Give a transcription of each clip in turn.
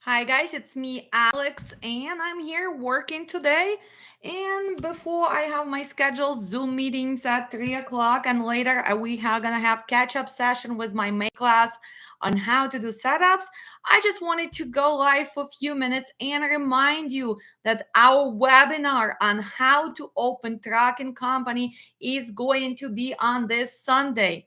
Hi guys, it's me Alex and I'm here working today. And before I have my scheduled Zoom meetings at 3 o'clock and later we are gonna have catch-up session with my main class on how to do setups. I just wanted to go live for a few minutes and remind you that our webinar on how to open trucking company is going to be on this Sunday.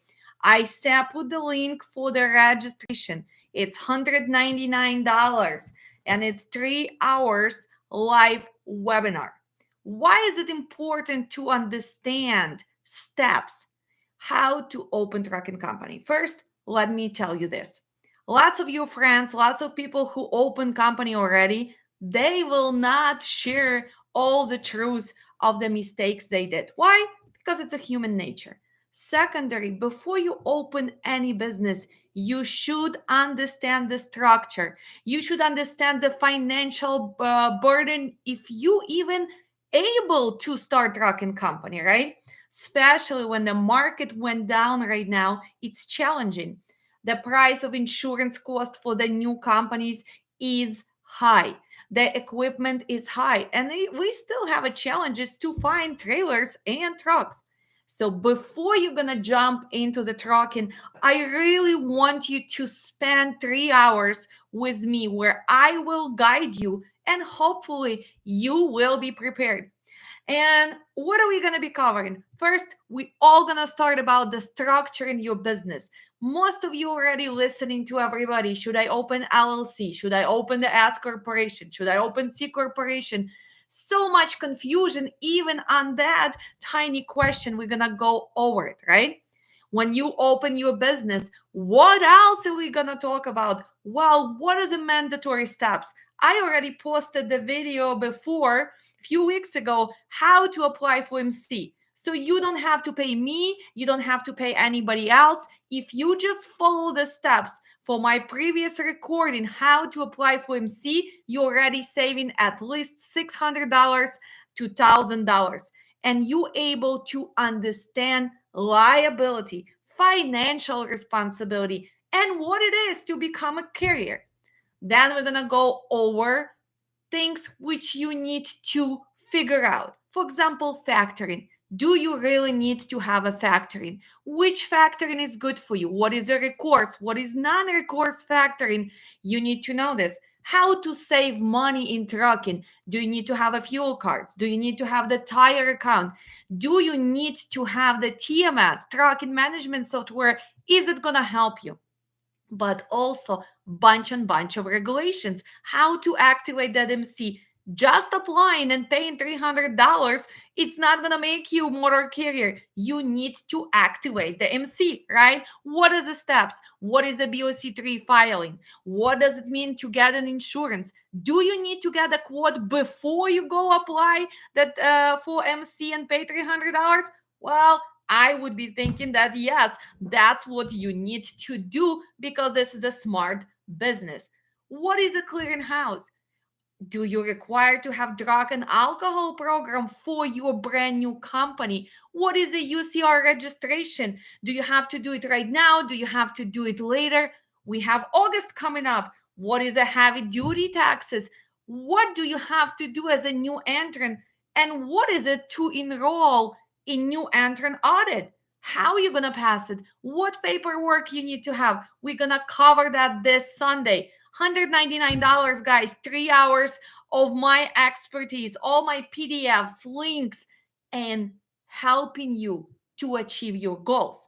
Put the link for the registration. It's $199 and it's 3 hours live webinar. Why is it important to understand steps how to open trucking company? First, let me tell you this. Lots of your friends, lots of people who open company already, they will not share all the truth of the mistakes they did. Why? Because it's a human nature. Secondary, before you open any business, you should understand the structure. You should understand the financial burden if you even able to start trucking company, right? Especially when the market went down right now, it's challenging. The price of insurance cost for the new companies is high. The equipment is high, and we still have a challenges to find trailers and trucks. So before you're gonna jump into the trucking, I really want you to spend 3 hours with me where I will guide you and hopefully you will be prepared. And what are we going to be covering? First, we all going to start about the structure in your business. Most of you already listening to everybody. Should I open LLC? Should I open the S corporation? Should I open C corporation? So much confusion even on that tiny question. We're going to go over it, right? When you open your business, what else are we going to talk about? Well, what are the mandatory steps? I already posted the video before a few weeks ago how to apply for MC. So you don't have to pay me, you don't have to pay anybody else. If you just follow the steps for my previous recording, how to apply for MC, you're already saving at least $600 to $1,000. And you able to understand liability, financial responsibility, and what it is to become a carrier. Then we're gonna go over things which you need to figure out. For example, factoring. Do you really need to have a factoring? Which factoring is good for you? What is a recourse? What is non recourse factoring? You need to know this. How to save money in trucking? Do you need to have a fuel cards? Do you need to have the tire account? Do you need to have the TMS, trucking management software? Is it going to help you? But also bunch of regulations. How to activate that MC? Just applying and paying $300, it's not gonna make you motor carrier. You need to activate the MC, right? What are the steps? What is a BOC3 filing? What does it mean to get an insurance? Do you need to get a quote before you go apply that for MC and pay $300? Well, I would be thinking that yes, that's what you need to do because this is a smart business. What is a clearinghouse? Do you require to have drug and alcohol program for your brand new company? What is the UCR registration? Do you have to do it right now? Do you have to do it later? We have August coming up. What is a heavy duty taxes? What do you have to do as a new entrant? And what is it to enroll in new entrant audit? How are you going to pass it? What paperwork you need to have? We're going to cover that this Sunday. $199, guys, 3 hours of my expertise, all my PDFs, links, and helping you to achieve your goals.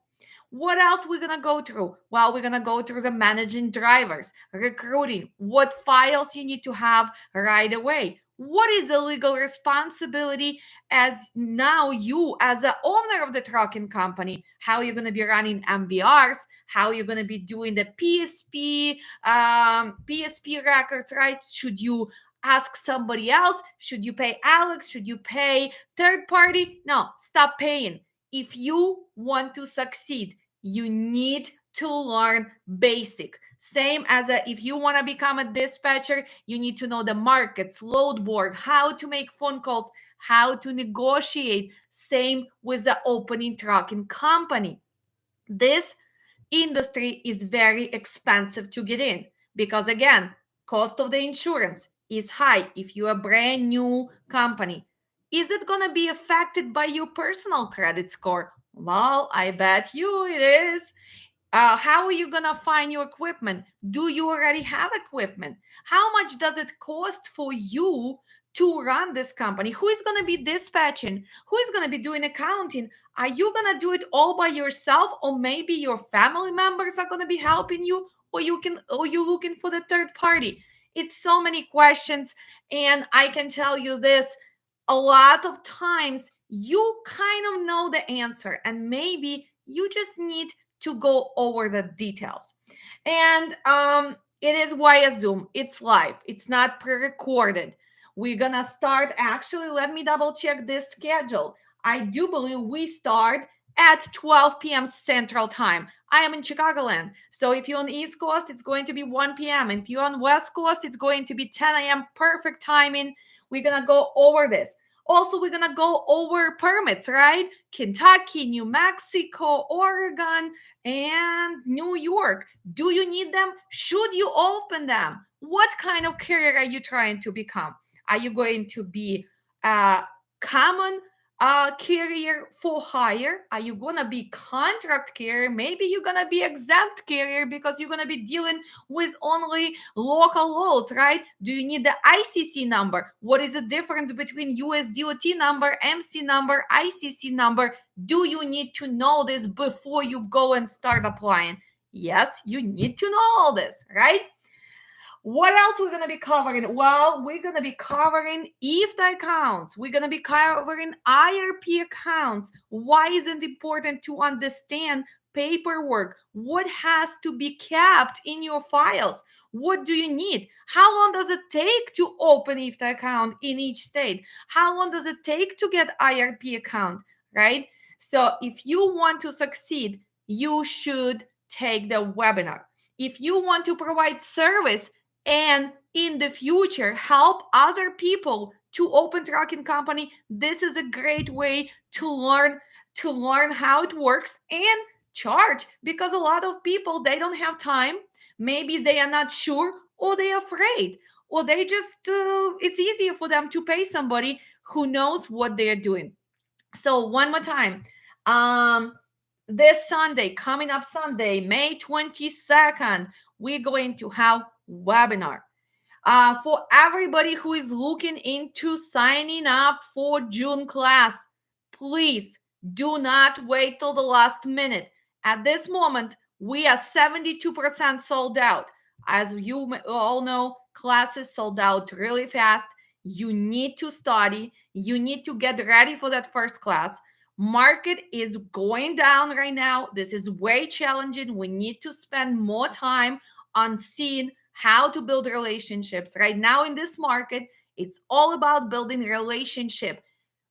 What else we're gonna go through? Well, we're gonna go through the managing drivers, recruiting, what files you need to have right away. What is the legal responsibility as now you as the owner of the trucking company? How you're gonna be running MBRs? How you're gonna be doing the PSP records, right? Should you ask somebody else? Should you pay Alex? Should you pay third party? No, stop paying. If you want to succeed, you need to learn basic. Same as if you want to become a dispatcher, you need to know the markets, load board, how to make phone calls, how to negotiate. Same with the opening trucking company. This industry is very expensive to get in because again, Cost of the insurance is high if you're a brand new company. Is it going to be affected by your personal credit score? Well, I bet you it is. How are you going to find your equipment? Do you already have equipment? How much does it cost for you to run this company? Who is going to be dispatching? Who is going to be doing accounting? Are you going to do it all by yourself, or maybe your family members are going to be helping you, or you looking for the third party? It's so many questions, and I can tell you this, a lot of times you kind of know the answer, and maybe you just need to go over the details. And it is via Zoom. It's live. It's not pre-recorded. We're gonna start. Actually, let me double check this schedule. I do believe we start at 12 p.m. Central Time. I am in Chicagoland. So if you're on the East Coast, it's going to be 1 p.m. If you're on West Coast, it's going to be 10 a.m. Perfect timing. We're gonna go over this. Also, we're gonna go over permits, right? Kentucky, New Mexico, Oregon, and New York. Do you need them? Should you open them? What kind of carrier are you trying to become? Are you going to be a common carrier for hire? Are you going to be contract carrier? Maybe you're going to be exempt carrier because you're going to be dealing with only local loads, right? Do you need the ICC number? What is the difference between USDOT number, MC number, ICC number? Do you need to know this before you go and start applying? Yes, you need to know all this, right? What else we're going to be covering? Well, we're going to be covering IFTA accounts. We're going to be covering IRP accounts. Why is it important to understand paperwork? What has to be kept in your files? What do you need? How long does it take to open IFTA account in each state? How long does it take to get IRP account, right? So if you want to succeed, you should take the webinar. If you want to provide service and in the future help other people to open trucking company, this is a great way to learn how it works and charge, because a lot of people, they don't have time, maybe they are not sure, or they're afraid, or they just it's easier for them to pay somebody who knows what they're doing. So one more time, um this Sunday, coming up Sunday, May 22nd, we're going to have webinar. For everybody who is looking into signing up for June class, please do not wait till the last minute. At this moment, we are 72% sold out. As you all know, classes sold out really fast. You need to study. You need to get ready for that first class. Market is going down right now. This is way challenging. We need to spend more time on seeing how to build relationships. Right now in this market, it's all about building relationship,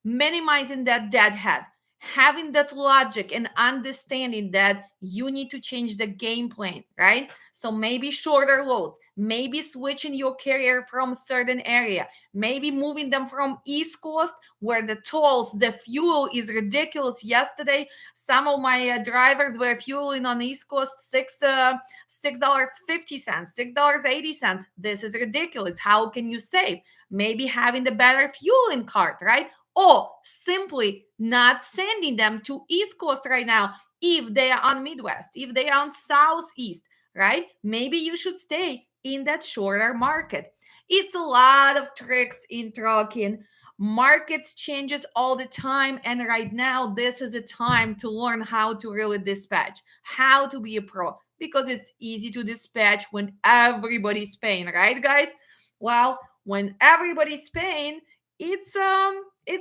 minimizing that deadhead, having that logic and understanding that you need to change the game plan, right? So maybe shorter loads, maybe switching your carrier from a certain area, maybe moving them from East Coast where the tolls, the fuel is ridiculous. Yesterday, some of my drivers were fueling on East Coast $6.50, $6.80. This is ridiculous. How can you save? Maybe having the better fueling card, right? Or simply not sending them to East Coast right now if they are on Midwest, if they are on Southeast, right? Maybe you should stay in that shorter market. It's a lot of tricks in trucking. Markets changes all the time, and right now this is a time to learn how to really dispatch, how to be a pro, because it's easy to dispatch when everybody's paying, right, guys? Well, when everybody's paying, it's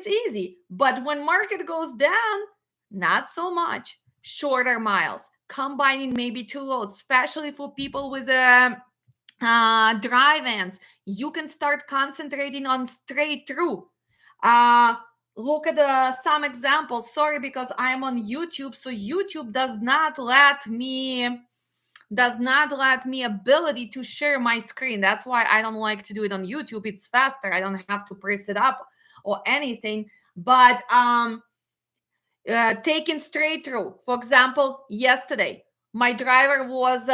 easy. But when market goes down, not so much. Shorter miles, combining maybe two loads, especially for people with dry vans, you can start concentrating on straight through. Uh, Look at some examples. Sorry, because I'm on YouTube, so YouTube does not let me ability to share my screen. That's why I don't like to do it on YouTube. It's faster. I don't have to press it up or anything. But taken straight through. For example, yesterday, my driver was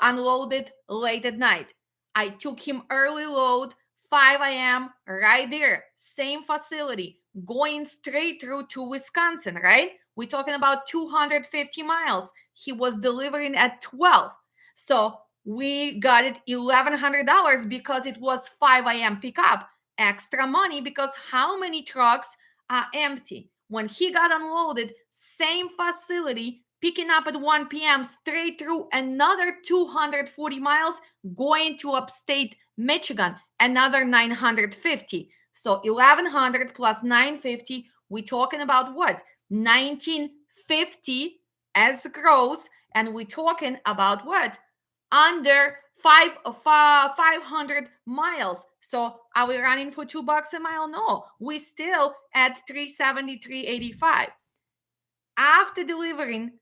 unloaded late at night. I took him early load, 5 a.m., right there, same facility, going straight through to Wisconsin, right? We're talking about 250 miles. He was delivering at 12. So we got it $1,100 because it was 5 a.m. pickup. Extra money because how many trucks are empty? When he got unloaded, same facility, picking up at 1 p.m., straight through another 240 miles, going to upstate Michigan, another 950. So 1,100 plus 950, we're talking about what? 1950 as gross, and we're talking about what? Under 500 miles. So are we running for $2 a mile? No, we still at 370, 385. After delivering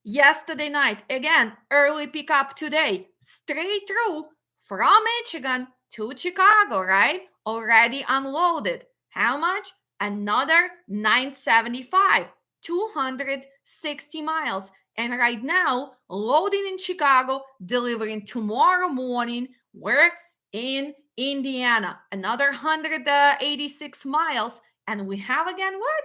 yesterday night, again, early pickup today, straight through from Michigan to Chicago, right? Already unloaded. How much? Another 975, 260 miles. And right now, loading in Chicago, delivering tomorrow morning. We're in Indiana. Another 186 miles. And we have again what?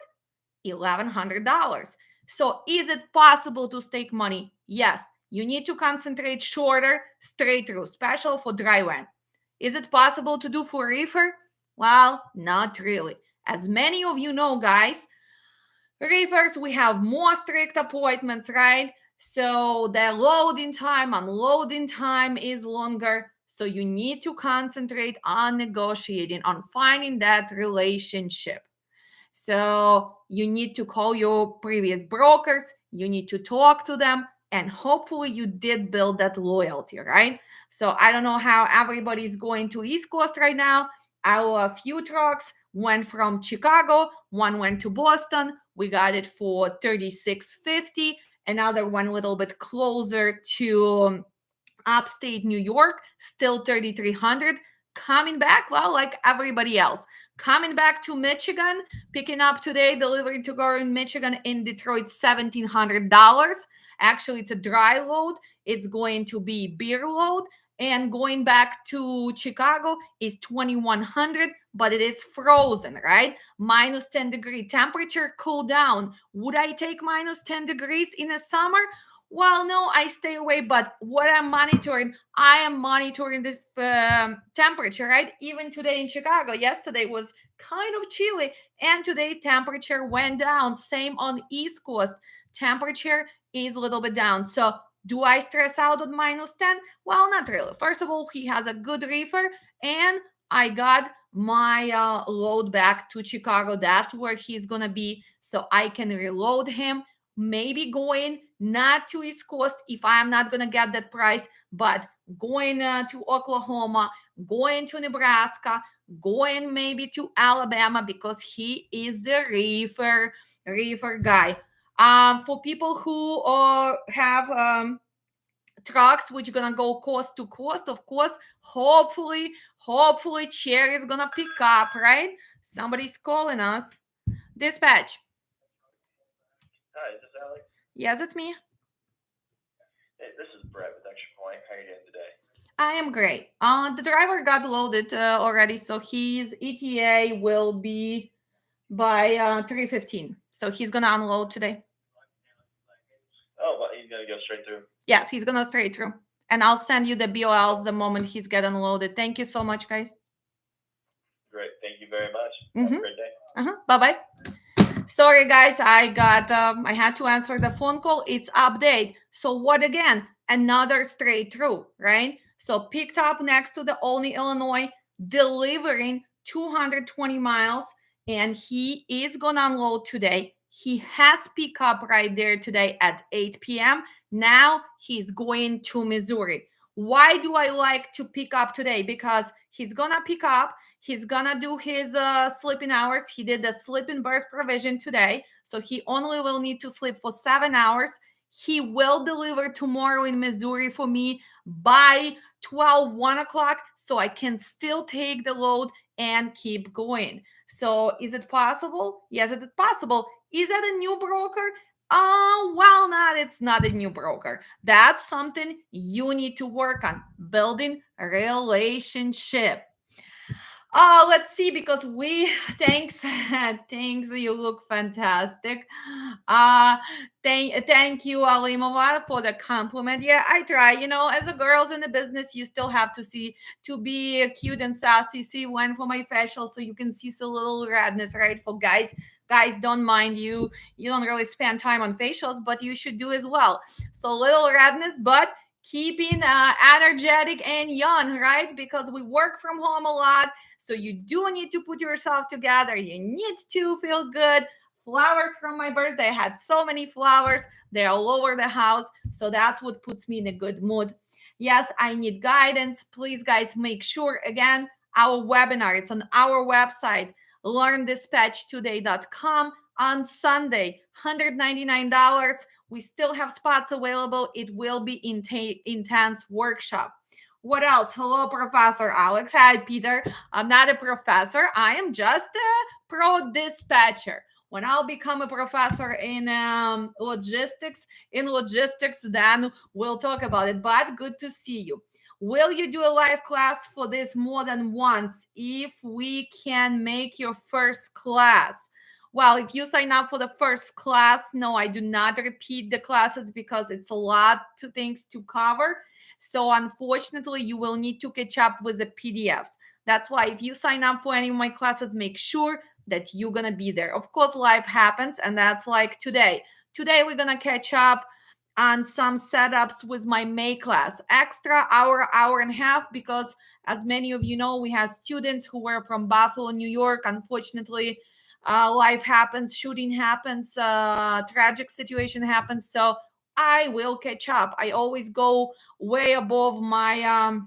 $1,100. So is it possible to stake money? Yes. You need to concentrate shorter, straight through, special for dry van. Is it possible to do for reefer? Well, not really. As many of you know, guys, reefers, we have more strict appointments, right? So the loading time, unloading time is longer. So you need to concentrate on negotiating, on finding that relationship. So you need to call your previous brokers, you need to talk to them, and hopefully you did build that loyalty, right? So I don't know how everybody's going to East Coast right now. Our few trucks went from Chicago, one went to Boston. We got it for $36.50. Another one a little bit closer to upstate New York, still 3,300. Coming back, well, like everybody else, coming back to Michigan, picking up today, delivering to go in Michigan in Detroit, $1,700. Actually, it's a dry load. It's going to be beer load. And going back to Chicago is 2,100, but it is frozen, right? Minus 10-degree temperature, cool down. Would I take minus 10 degrees in the summer? Well, no, I stay away. But what I'm monitoring, I am monitoring this temperature, right? Even today in Chicago, yesterday was kind of chilly, and today temperature went down. Same on East Coast, temperature is a little bit down. So do I stress out at minus 10? Well, not really. First of all, he has a good reefer, and I got my load back to Chicago. That's where he's gonna be, so I can reload him. Maybe going not to East Coast if I'm not gonna get that price, but going to Oklahoma, going to Nebraska, going maybe to Alabama, because he is a reefer guy. For people who have trucks which are gonna go coast to coast, of course, hopefully Cherry is gonna pick up, right? Somebody's calling us. Dispatch. Hi, is this Alex? Yes, it's me. Hey, this is Brett with Extra Point. How are you doing today? I am great. The driver got loaded already, so his ETA will be by 3:15. So he's gonna unload today. Oh, well, he's gonna go straight through. Yes, he's gonna straight through, and I'll send you the BOLs the moment he's get unloaded. Thank you so much, guys. Great, thank you very much. Have a Mm-hmm. great day. Bye bye. Sorry, guys, I had to answer the phone call. It's update. So what again? Another straight through, right? So picked up next to the Olney, Illinois, delivering 220 miles, and he is gonna unload today. He has pick up right there today at 8 p.m. Now he's going to Missouri. Why do I like to pick up today? Because he's gonna pick up. He's gonna do his sleeping hours. He did the sleeping birth provision today, so he only will need to sleep for 7 hours. He will deliver tomorrow in Missouri for me by 12, 1 o'clock, so I can still take the load and keep going. So is it possible? Yes, it is possible. Is that a new broker? Well, not it's not a new broker. That's something you need to work on, building a relationship. Let's see, because we thanks thanks, you look fantastic. Uh thank you, Alimova, for the compliment. Yeah, I try. As a girls in the business, you still have to be cute and sassy. See, went for my facial so you can see some little redness, right? For guys don't mind you. You don't really spend time on facials, but you should do as well. So little redness, but keeping energetic and young, right? Because we work from home a lot, so you do need to put yourself together. You need to feel good. Flowers from my birthday. I had so many flowers. They're all over the house. So that's what puts me in a good mood. Yes, I need guidance. Please, guys, make sure again, our webinar, it's on our website, learndispatchtoday.com on Sunday, $199. We still have spots available. It will be intense workshop. What else? Hello, Professor Alex. Hi, Peter. I'm not a professor. I am just a pro dispatcher. When I'll become a professor in logistics, then we'll talk about it. But good to see you. Will you do a live class for this more than once if we can make your first class? Well, if you sign up for the first class, no, I do not repeat the classes because it's a lot of things to cover. So unfortunately, you will need to catch up with the PDFs. That's why if you sign up for any of my classes, make sure that you're going to be there. Of course, life happens, and that's like today. Today, we're going to catch up on some setups with my May class. Extra hour and a half, because as many of you know, we have students who were from Buffalo, New York. Unfortunately, life happens, shooting happens, tragic situation happens. So I will catch up. I always go way above my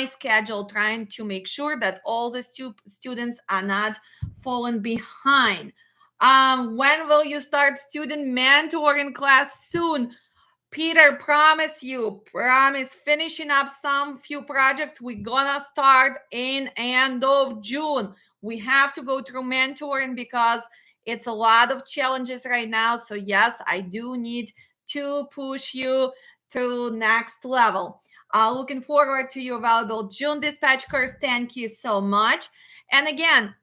schedule, trying to make sure that all the students are not falling behind. When will you start student mentoring class? Soon. Peter, promise finishing up some few projects. We're gonna start in end of June. We have to go through mentoring because it's a lot of challenges right now. So yes, I do need to push you to next level. Looking forward to your valuable June dispatch course. Thank you so much. And again,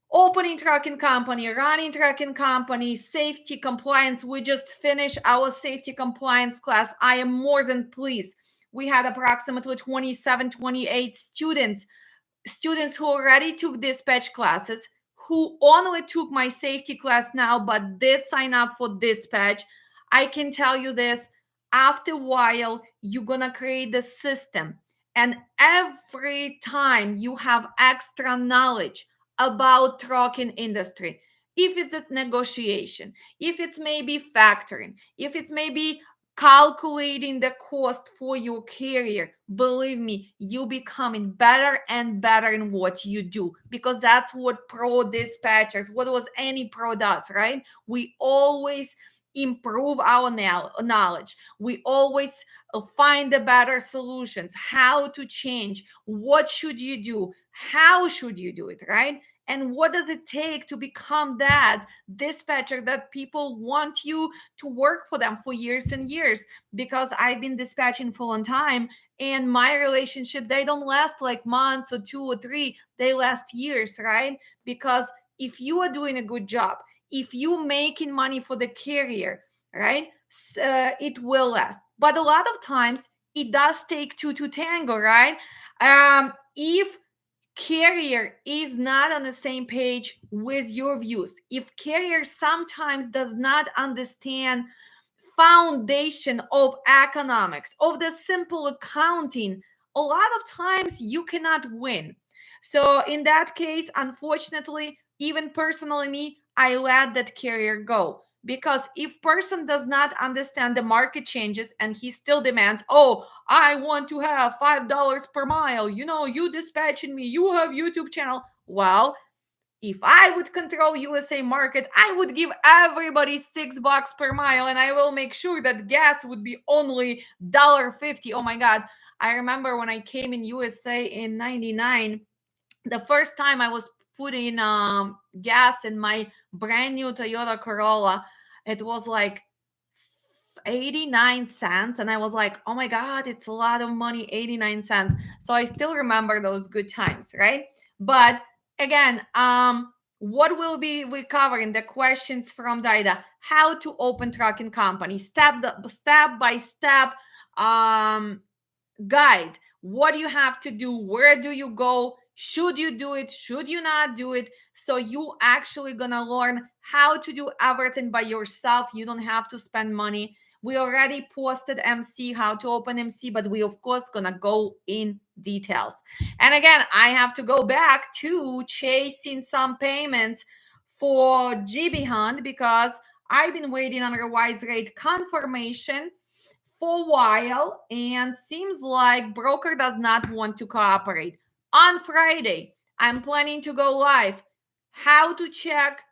opening trucking company, running trucking company, safety compliance. We just finished our safety compliance class. I am more than pleased. We had approximately 27, 28 students who already took dispatch classes, who only took my safety class now, but did sign up for dispatch. I can tell you this, after a while, you're going to create the system. And every time you have extra knowledge about trucking industry, if it's a negotiation, if it's maybe factoring, if it's maybe calculating the cost for your carrier, believe me, you becoming better and better in what you do, because that's what pro dispatchers, what was any pro does, right? We always improve our knowledge. We always find the better solutions, how to change, what should you do, how should you do it, right? And what does it take to become that dispatcher that people want you to work for them for years and years? Because I've been dispatching for a long time, and my relationship, they don't last like months or 2 or 3, they last years, right? Because if you are doing a good job, if you making money for the carrier, right, it will last. But a lot of times it does take two to tango, right? If carrier is not on the same page with your views, if carrier sometimes does not understand foundation of economics, of the simple accounting, a lot of times you cannot win. So in that case, unfortunately, even personally me, I let that carrier go. Because if person does not understand the market changes and he still demands, oh, I want to have $5 per mile, you dispatching me, you have YouTube channel. Well, if I would control USA market, I would give everybody $6 per mile, and I will make sure that gas would be only $1.50. Oh my God. I remember when I came in USA in 99, the first time I was putting gas in my brand new Toyota Corolla, it was like 89 cents, and I was like, oh my god, it's a lot of money, 89 cents. So I still remember those good times, right? But again, what will be we covering the questions from Daida? How to open trucking company, step by step, guide. What do you have to do? Where do you go? Should you do it? Should you not do it? So you actually gonna learn how to do everything by yourself. You don't have to spend money. We already posted MC, how to open MC, but we of course gonna go in details. And again, I have to go back to chasing some payments for GB Hunt because I've been waiting on a wise rate confirmation for a while, and seems like broker does not want to cooperate. On Friday, I'm planning to go live. How to check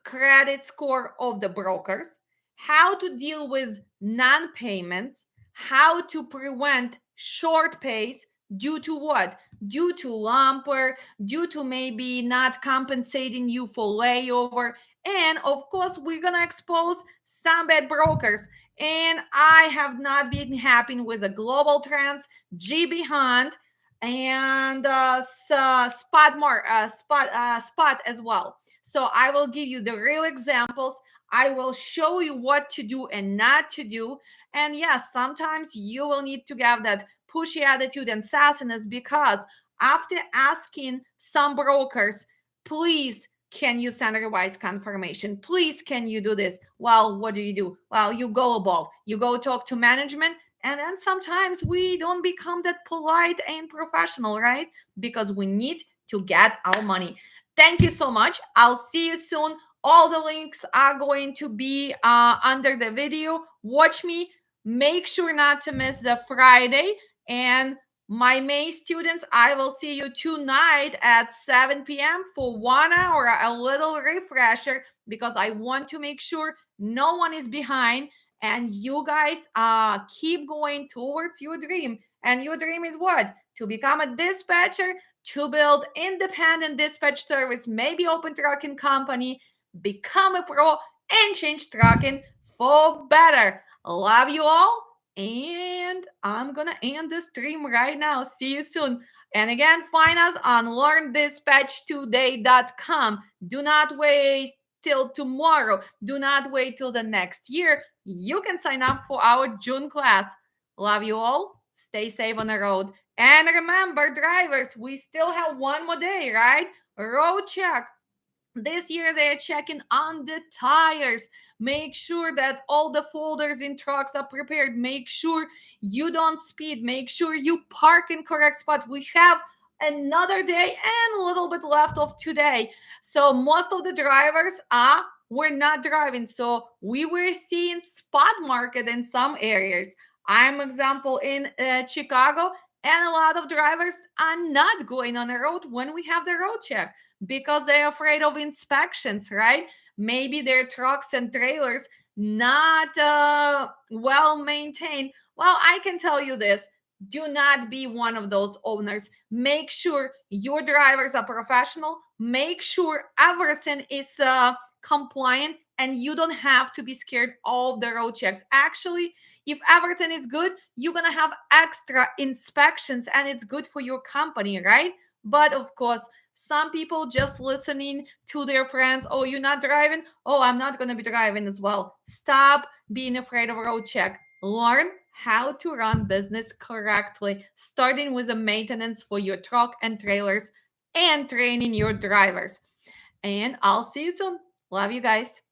credit score of the brokers, how to deal with non-payments, how to prevent short pays due to what? Due to lumper, due to maybe not compensating you for layover. And of course, we're going to expose some bad brokers. And I have not been happy with a global trends, GB Hunt, and spot as well. So I will give you the real examples. I will show you what to do and not to do. And yes, sometimes you will need to have that pushy attitude and sassiness, because after asking some brokers, please, can you send a revised confirmation? Please, can you do this? Well, what do? Well, you go above. You go talk to management. And then sometimes we don't become that polite and professional, right? Because we need to get our money. Thank you so much. I'll see you soon. All the links are going to be under the video. Watch me. Make sure not to miss the Friday. And my May students, I will see you tonight at 7 p.m. for 1 hour, a little refresher, because I want to make sure no one is behind and you guys keep going towards your dream. And your dream is what? To become a dispatcher, to build independent dispatch service, maybe open trucking company, become a pro, and change trucking for better. Love you all, and I'm gonna end the stream right now. See you soon. And again, find us on learndispatchtoday.com. Do not wait till tomorrow. Do not wait till the next year. You can sign up for our June class. Love you all. Stay safe on the road. And remember, drivers, we still have one more day, right? Road check. This year they're checking on the tires. Make sure that all the folders in trucks are prepared. Make sure you don't speed. Make sure you park in correct spots. We have another day and a little bit left of today. So most of the drivers were not driving. So we were seeing spot market in some areas. I'm example in Chicago, and a lot of drivers are not going on the road when we have the road check, because they're afraid of inspections, right? Maybe their trucks and trailers not well maintained. Well, I can tell you this: do not be one of those owners. Make sure your drivers are professional. Make sure everything is compliant, and you don't have to be scared of the road checks. Actually, if everything is good, you're gonna have extra inspections, and it's good for your company, right? But of course, some people just listening to their friends. Oh, you're not driving? Oh, I'm not going to be driving as well. Stop being afraid of road check. Learn how to run business correctly, starting with a maintenance for your truck and trailers and training your drivers. And I'll see you soon. Love you guys.